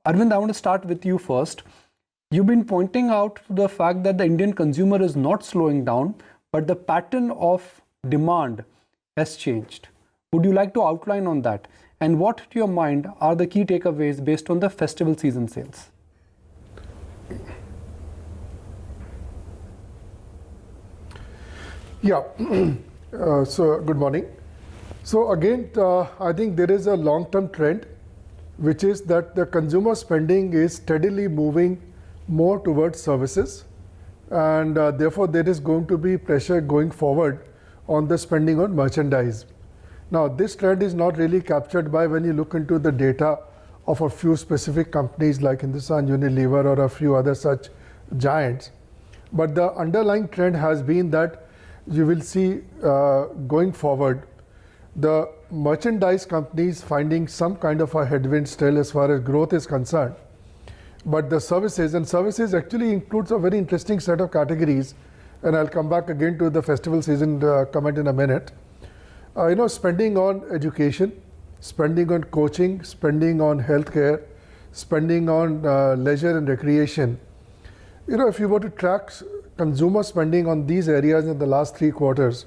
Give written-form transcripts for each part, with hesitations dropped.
Arvind, I want to start with you first. You've been pointing out the fact that the Indian consumer is not slowing down, but the pattern of demand has changed. Would you like to outline on that? And what, to your mind, are the key takeaways based on the festival season sales? Yeah, so good morning. So again, I think there is a long-term trend, which is that the consumer spending is steadily moving more towards services, and therefore there is going to be pressure going forward on the spending on merchandise. Now, this trend is not really captured by when you look into the data of a few specific companies like Hindustan Unilever or a few other such giants, but the underlying trend has been that you will see going forward the merchandise companies finding some kind of a headwind still as far as growth is concerned. But the services, and services actually includes a very interesting set of categories, and I'll come back again to the festival season comment in a minute. Spending on education, spending on coaching, spending on healthcare, spending on leisure and recreation. If you were to track consumer spending on these areas in the last 3 quarters,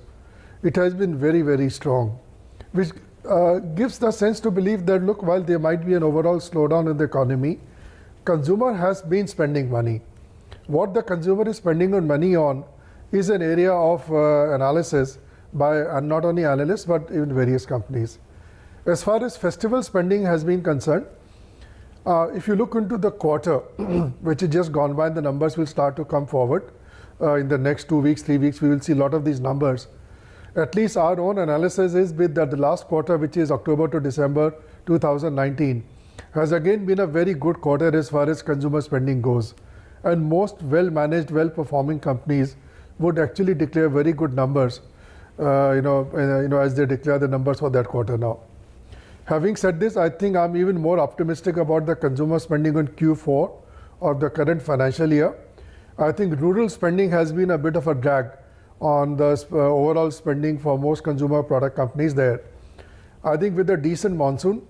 it has been very, very strong, which gives the sense to believe that, look, while there might be an overall slowdown in the economy, consumer has been spending money. What the consumer is spending on money on is an area of analysis by not only analysts but even various companies. As far as festival spending has been concerned, if you look into the quarter, which is just gone by, and the numbers will start to come forward in the next 2 weeks, 3 weeks, we will see a lot of these numbers. At least our own analysis is that the last quarter, which is October to December 2019, has again been a very good quarter as far as consumer spending goes. And most well-managed, well-performing companies would actually declare very good numbers, as they declare the numbers for that quarter now. Having said this, I think I'm even more optimistic about the consumer spending on Q4 of the current financial year. I think rural spending has been a bit of a drag on the overall spending for most consumer product companies there. I think with a decent monsoon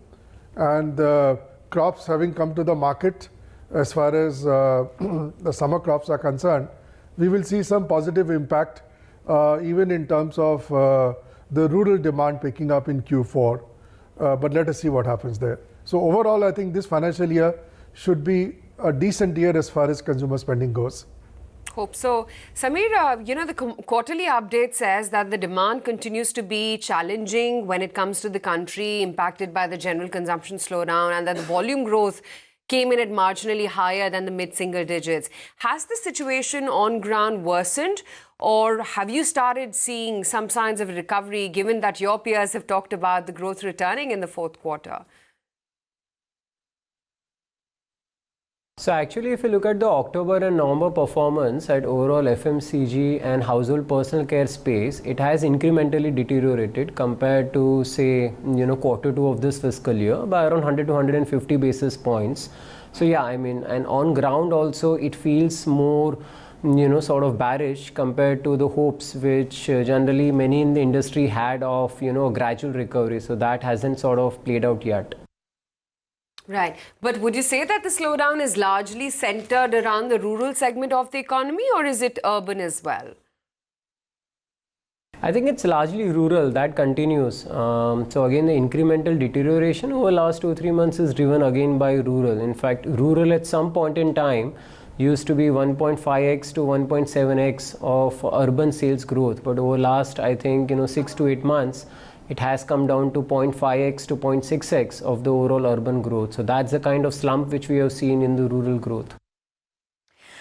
and the crops having come to the market as far as the summer crops are concerned, we will see some positive impact even in terms of the rural demand picking up in Q4. But let us see what happens there. So overall, I think this financial year should be a decent year as far as consumer spending goes. Hope so. Samir, the quarterly update says that the demand continues to be challenging when it comes to the country, impacted by the general consumption slowdown, and that the volume growth came in at marginally higher than the mid-single digits. Has the situation on ground worsened, or have you started seeing some signs of recovery, given that your peers have talked about the growth returning in the fourth quarter? So actually, if you look at the October and November performance at overall FMCG and household personal care space, it has incrementally deteriorated compared to, say, quarter 2 of this fiscal year by around 100 to 150 basis points. So yeah, and on ground also it feels more, sort of bearish compared to the hopes which generally many in the industry had of, a gradual recovery. So that hasn't sort of played out yet. Right. But would you say that the slowdown is largely centered around the rural segment of the economy, or is it urban as well? I think it's largely rural that continues. So again, the incremental deterioration over the last 2-3 months is driven again by rural. In fact, rural at some point in time used to be 1.5x to 1.7x of urban sales growth. But over last, I think, 6 to 8 months, it has come down to 0.5x to 0.6x of the overall urban growth. So that's the kind of slump which we have seen in the rural growth.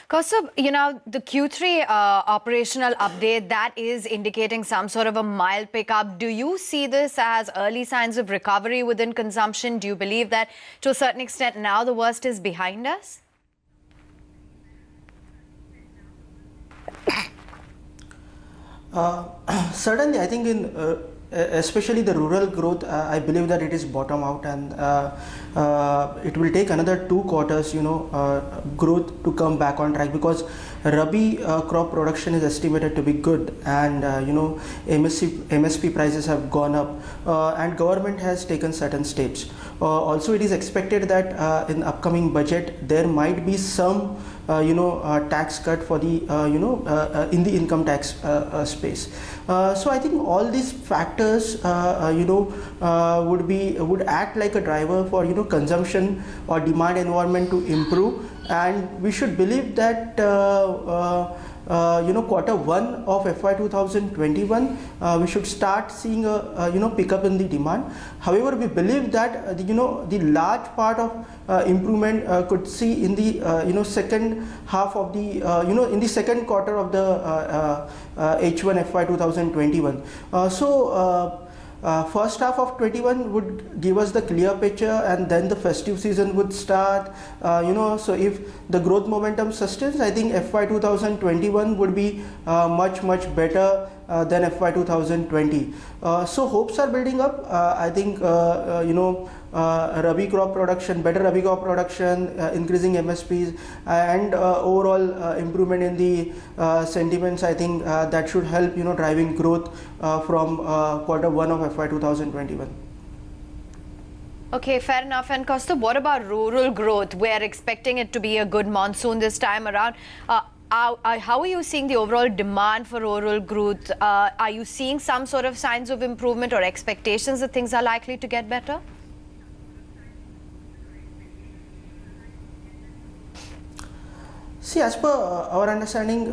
Kaustubh, the Q3 operational update, that is indicating some sort of a mild pickup. Do you see this as early signs of recovery within consumption? Do you believe that to a certain extent now the worst is behind us? Certainly, I think in especially the rural growth, I believe that it is bottom out, and it will take another 2 quarters, growth to come back on track, because Rabi crop production is estimated to be good, and MSP prices have gone up, and government has taken certain steps. Also, it is expected that in upcoming budget there might be some tax cut for the in the income tax space. So I think all these factors would act like a driver for consumption or demand environment to improve, and we should believe that quarter one of FY 2021 we should start seeing a pickup in the demand. However, we believe that the large part of improvement could see in the second half of the in the second quarter of the H1 FY 2021. First half of 21 would give us the clear picture, and then the festive season would start. So if the growth momentum sustains, I think FY 2021 would be much better than FY 2020. So hopes are building up. I think Rabi crop production, better Rabi crop production, increasing MSPs, and overall improvement in the sentiments. I think that should help driving growth from quarter one of FY 2021. Okay, fair enough. And Kaustubh, what about rural growth? We're expecting it to be a good monsoon this time around. How are you seeing the overall demand for rural growth? Are you seeing some sort of signs of improvement or expectations that things are likely to get better? See, as per our understanding,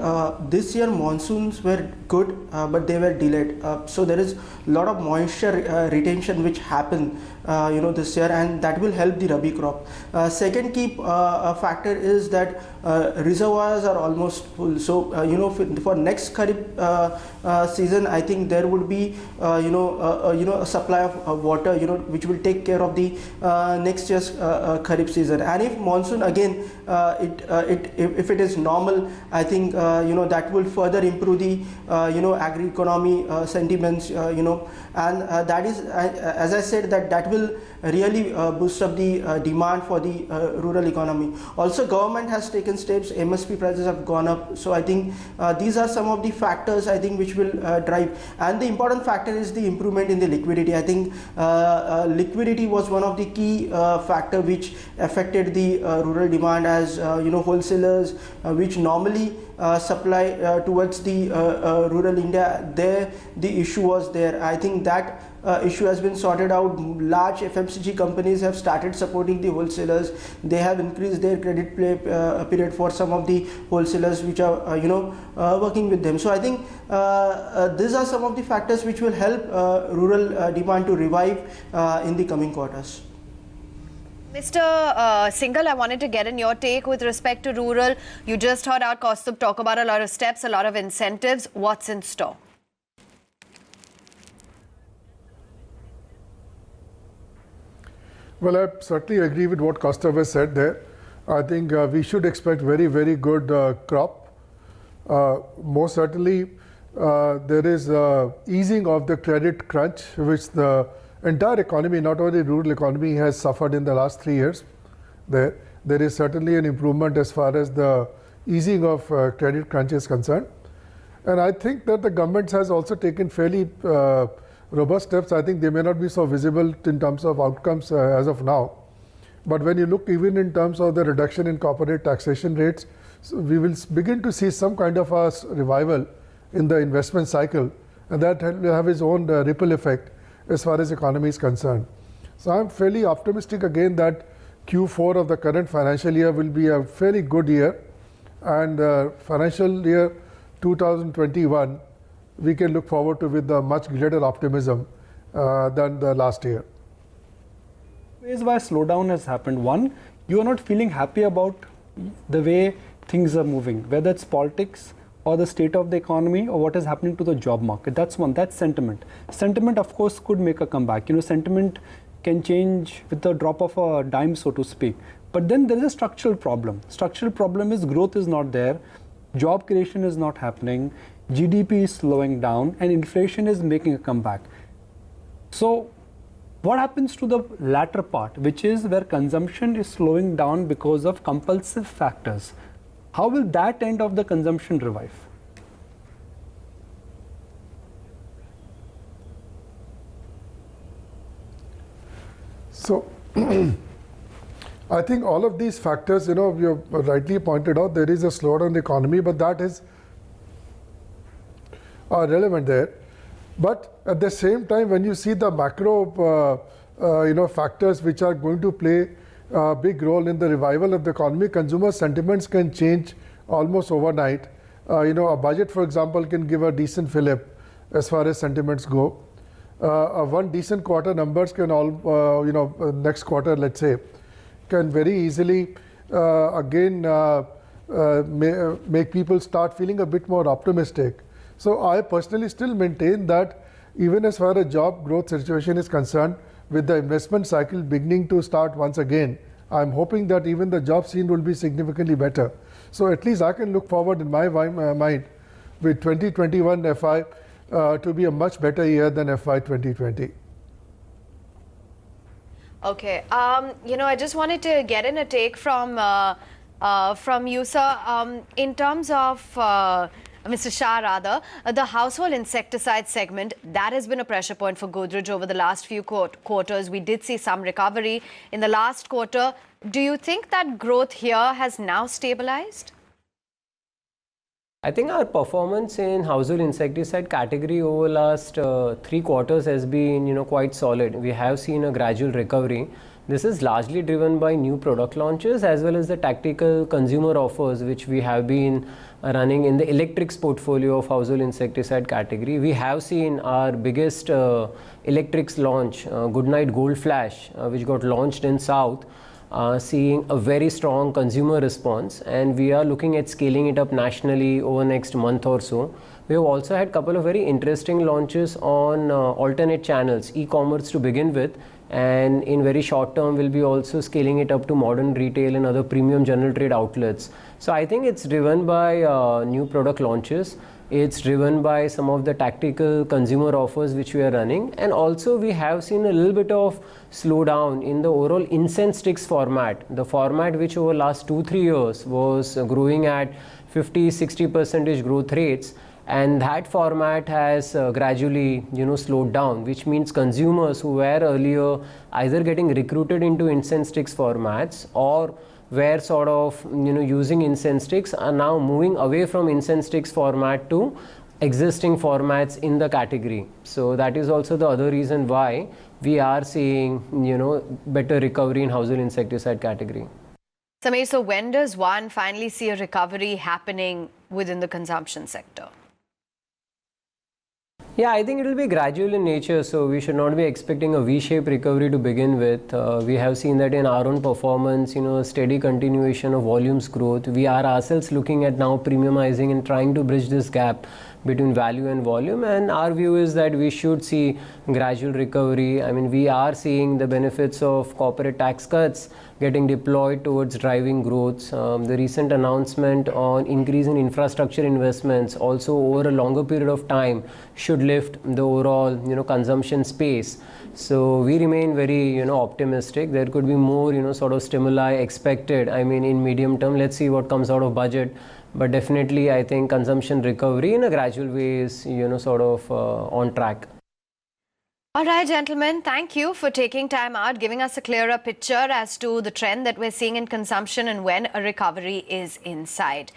this year monsoons were good, but they were delayed. So there is a lot of moisture retention which happened, this year, and that will help the Rabi crop. Second key factor is that reservoirs are almost full. So for next Kharif season, I think there would be a supply of water, which will take care of the next year's Kharif season. And if monsoon again, if it is normal, I think that will further improve the agri economy sentiments, and that is, as I said, that will really boost up the demand for the rural economy. Also, government has taken steps. MSP prices have gone up. So I think these are some of the factors I think which will drive. And the important factor is the improvement in the liquidity. I think liquidity was one of the key factor which affected the rural demand, as wholesalers which normally supply towards the rural India, there the issue was there. I think that issue has been sorted out. Large FMCG companies have started supporting the wholesalers. They have increased their credit play period for some of the wholesalers which are working with them. So I think these are some of the factors which will help rural demand to revive in the coming quarters. Mr. Singhal, I wanted to get in your take with respect to rural. You just heard our Kaustubh talk about a lot of steps, a lot of incentives. What's in store? Well, I certainly agree with what Kaustubh has said there. I think we should expect very good crop. Most certainly, there is easing of the credit crunch, which the entire economy, not only rural economy, has suffered in the last 3 years. There is certainly an improvement as far as the easing of credit crunch is concerned. And I think that the government has also taken fairly robust steps. I think they may not be so visible in terms of outcomes as of now. But when you look even in terms of the reduction in corporate taxation rates, so we will begin to see some kind of a revival in the investment cycle, and that will have its own ripple effect as far as economy is concerned. So I'm fairly optimistic again that Q4 of the current financial year will be a fairly good year, and financial year 2021 we can look forward to with a much greater optimism than the last year. Ways why slowdown has happened. One, you are not feeling happy about the way things are moving, whether it's politics or the state of the economy or what is happening to the job market. That's one. That's sentiment. Sentiment, of course, could make a comeback. Sentiment can change with the drop of a dime, so to speak. But then there is a structural problem. Structural problem is growth is not there, job creation is not happening, GDP is slowing down, and inflation is making a comeback. So what happens to the latter part, which is where consumption is slowing down because of compulsive factors? How will that end of the consumption revive? So I think all of these factors, you have rightly pointed out, there is a slowdown in the economy, but that is relevant there. But at the same time, when you see the macro, factors which are going to play a big role in the revival of the economy, consumer sentiments can change almost overnight. A budget, for example, can give a decent fillip as far as sentiments go. One decent quarter numbers can next quarter, let's say, can very easily make people start feeling a bit more optimistic. So I personally still maintain that even as far as job growth situation is concerned, with the investment cycle beginning to start once again, I'm hoping that even the job scene will be significantly better. So at least I can look forward in my mind with 2021 FI to be a much better year than FY 2020. Okay. I just wanted to get in a take from you, sir. In terms of Mr. Shah, rather, the household insecticide segment, that has been a pressure point for Godrej over the last few quarters. We did see some recovery in the last quarter. Do you think that growth here has now stabilized? I think our performance in household insecticide category over last 3 quarters has been, quite solid. We have seen a gradual recovery. This is largely driven by new product launches as well as the tactical consumer offers which we have been running in the electrics portfolio of household insecticide category. We have seen our biggest electrics launch, Goodnight Gold Flash, which got launched in South, seeing a very strong consumer response, and we are looking at scaling it up nationally over next month or so. We have also had a couple of very interesting launches on alternate channels, e-commerce to begin with, and in very short term we'll be also scaling it up to modern retail and other premium general trade outlets. So I think it's driven by new product launches. It's driven by some of the tactical consumer offers which we are running, and also we have seen a little bit of slowdown in the overall incense sticks format, the format which over last 2-3 years was growing at 50-60% growth rates, and that format has gradually slowed down, which means consumers who were earlier either getting recruited into incense sticks formats or were sort of using incense sticks are now moving away from incense sticks format to existing formats in the category. So that is also the other reason why we are seeing better recovery in household insecticide category. Sameer, so when does one finally see a recovery happening within the consumption sector? Yeah, I think it will be gradual in nature, so we should not be expecting a V-shaped recovery to begin with. We have seen that in our own performance, steady continuation of volumes growth. We are ourselves looking at now premiumizing and trying to bridge this gap between value and volume, and our view is that we should see gradual recovery. I mean, we are seeing the benefits of corporate tax cuts getting deployed towards driving growth. The recent announcement on increase in infrastructure investments also over a longer period of time should lift the overall consumption space. So we remain very optimistic. There could be more sort of stimuli expected. I mean, in medium term, let's see what comes out of budget. But definitely, I think consumption recovery in a gradual way is, sort of on track. All right, gentlemen, thank you for taking time out, giving us a clearer picture as to the trend that we're seeing in consumption and when a recovery is in sight.